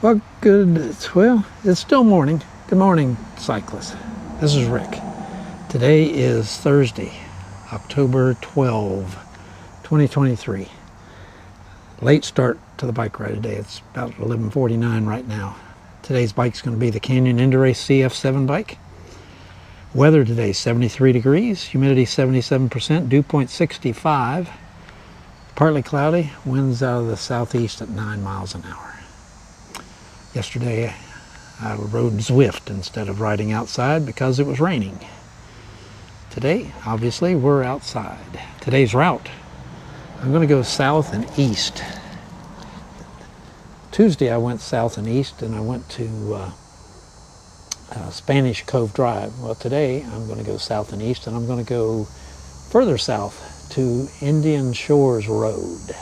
Well, it's still morning. Good morning, cyclists. This is Rick. Today is Thursday, October 12, 2023. Late start to the bike ride today. It's about 11:49 right now. Today's bike's going to be the Canyon Endurace CF7 bike. Weather today, 73 degrees, humidity 77%, dew point 65, partly cloudy, winds out of the southeast at 9 miles an hour. Yesterday I rode Zwift instead of riding outside because it was raining. Today, obviously, we're outside. Today's route, I'm going to go south and east. Tuesday I went south and east and I went to Spanish Cove Drive. Well, today I'm going to go south and east and I'm going to go further south to Indian Shores Road.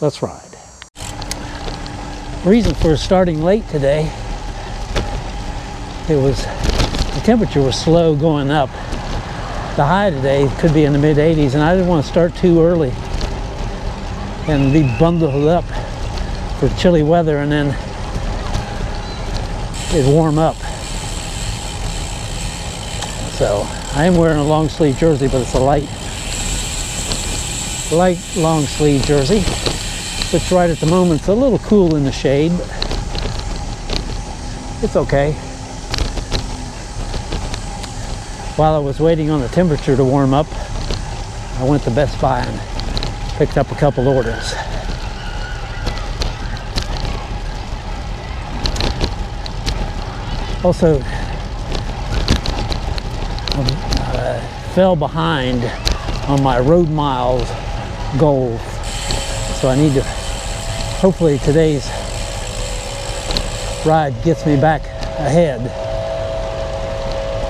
Let's ride. Reason for starting late today, the temperature was slow going up. The high today could be in the mid 80s and I didn't want to start too early and be bundled up for chilly weather and then it'd warm up. So I am wearing a long sleeve jersey, but it's a light long sleeve jersey, which right at the moment it's a little cool in the shade, but it's okay. While I was waiting on the temperature to warm up, I went to Best Buy and picked up a couple orders. Also, fell behind on my road miles goal, so I need to, hopefully today's ride gets me back ahead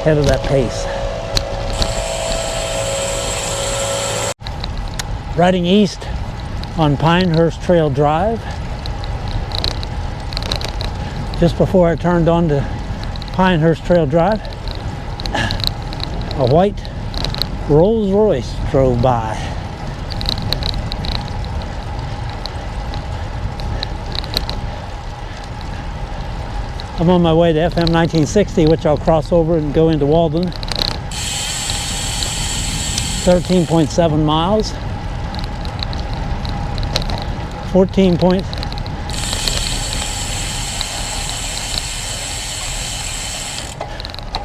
of that pace. Riding east on Pinehurst Trail Drive. Just before I turned onto Pinehurst Trail Drive, a white Rolls Royce drove by. I'm on my way to FM 1960, which I'll cross over and go into Walden. 13.7 miles. 14 point.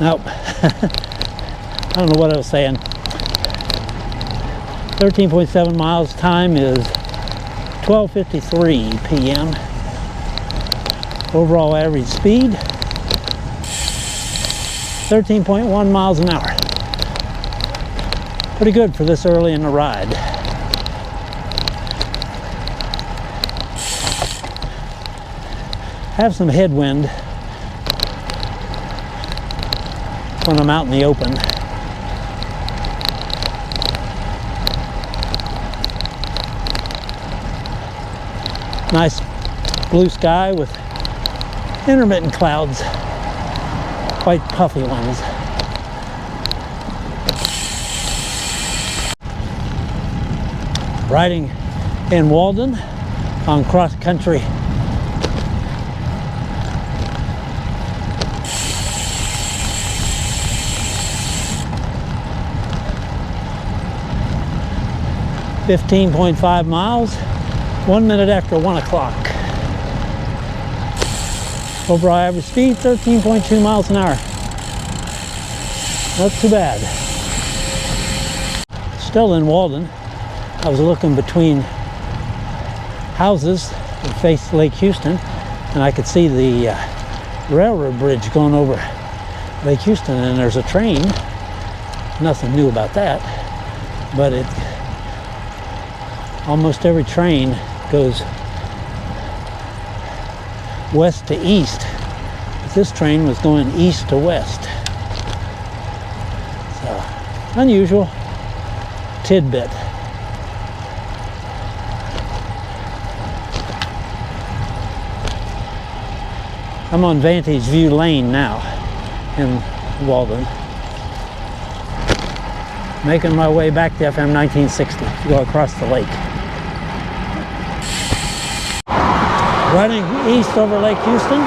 Nope. I don't know what I was saying. 13.7 miles. Time is 12:53 p.m. Overall average speed 13.1 miles an hour. Pretty good for this early in the ride. Have some headwind when I'm out in the open. Nice blue sky with intermittent clouds, quite puffy ones. Riding in Walden on cross country. .5 miles, 1 minute after 1 o'clock. Overall average speed, 13.2 miles an hour. Not too bad. Still in Walden. I was looking between houses that faced Lake Houston, and I could see the railroad bridge going over Lake Houston, and there's a train. Nothing new about that, but almost every train goes west to east. But this train was going east to west. So, unusual tidbit. I'm on Vantage View Lane now in Walden. Making my way back to FM 1960 to go across the lake. Running east over Lake Houston.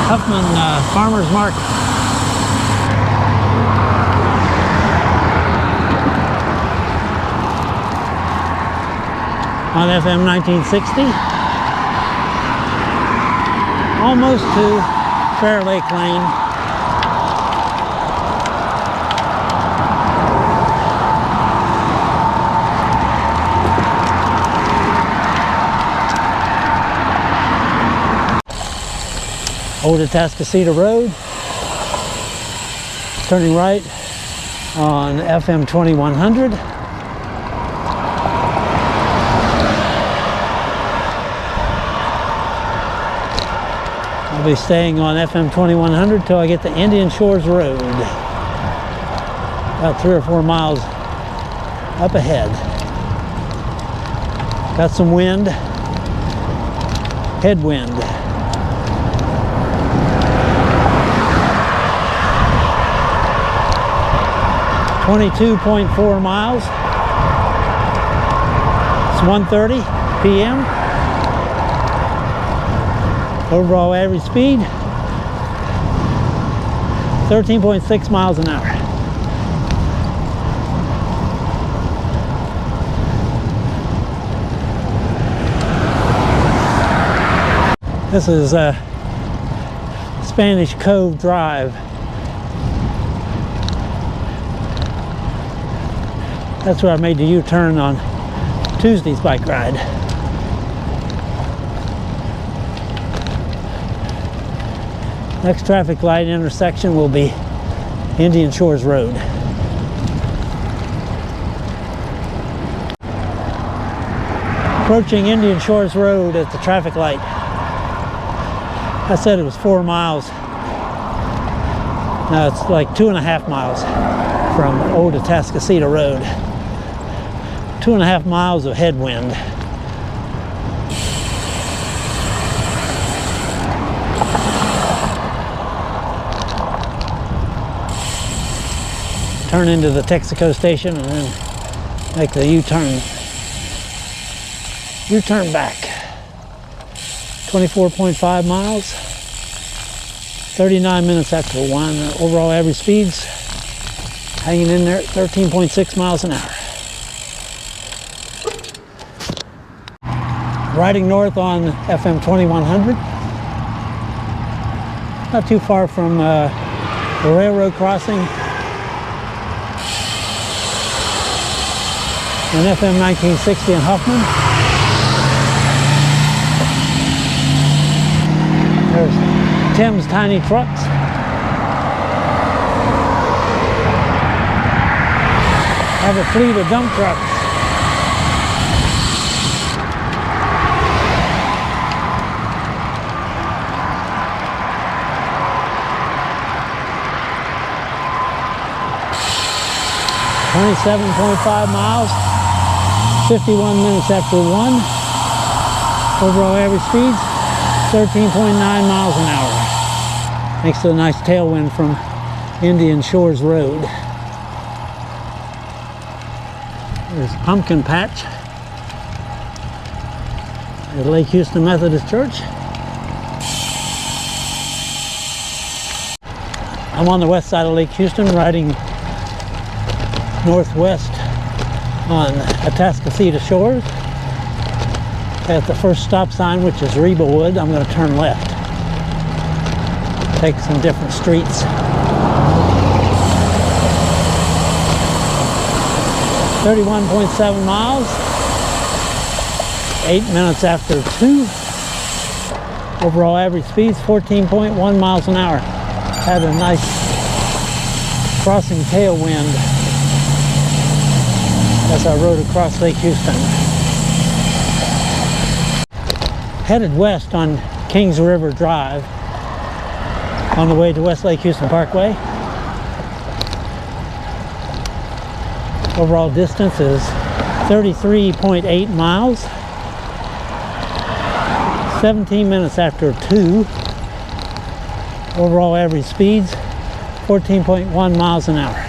Huffman Farmers Market. On FM 1960. Almost to Fair Lake Lane. Old Atascocita Road, turning right on FM 2100. I'll be staying on FM 2100 till I get to Indian Shores Road. About 3 or 4 miles up ahead. Got some wind, headwind. 22.4 miles. It's 1:30 p.m. Overall average speed 13.6 miles an hour. This is Spanish Cove Drive. That's where I made the U-turn on Tuesday's bike ride. Next traffic light intersection will be Indian Shores Road. Approaching Indian Shores Road at the traffic light. I said it was 4 miles. Now it's like 2.5 miles from Old Atascocita Road. 2.5 miles of headwind. Turn into the Texaco station and then make the U-turn. U-turn back. 24.5 miles. 39 minutes after 1. Overall average speeds hanging in there at 13.6 miles an hour. Riding north on FM 2100. Not too far from the railroad crossing. On FM 1960 in Huffman. There's Tim's Tiny Trucks. Have a fleet of dump trucks. .5 miles, 51 minutes after 1. Overall average speeds, 13.9 miles an hour. Thanks to a nice tailwind from Indian Shores Road. There's Pumpkin Patch at Lake Houston Methodist Church. I'm on the west side of Lake Houston, riding northwest on Atascocita Shores. At the first stop sign, which is Rebawood, I'm going to turn left. Take some different streets. 31.7 miles. 8 minutes after 2. Overall average speeds 14.1 miles an hour. Had a nice crossing tailwind. as I rode across Lake Houston. Headed west on Kings River Drive on the way to West Lake Houston Parkway. Overall distance is 33.8 miles. 17 minutes after 2. Overall average speeds 14.1 miles an hour.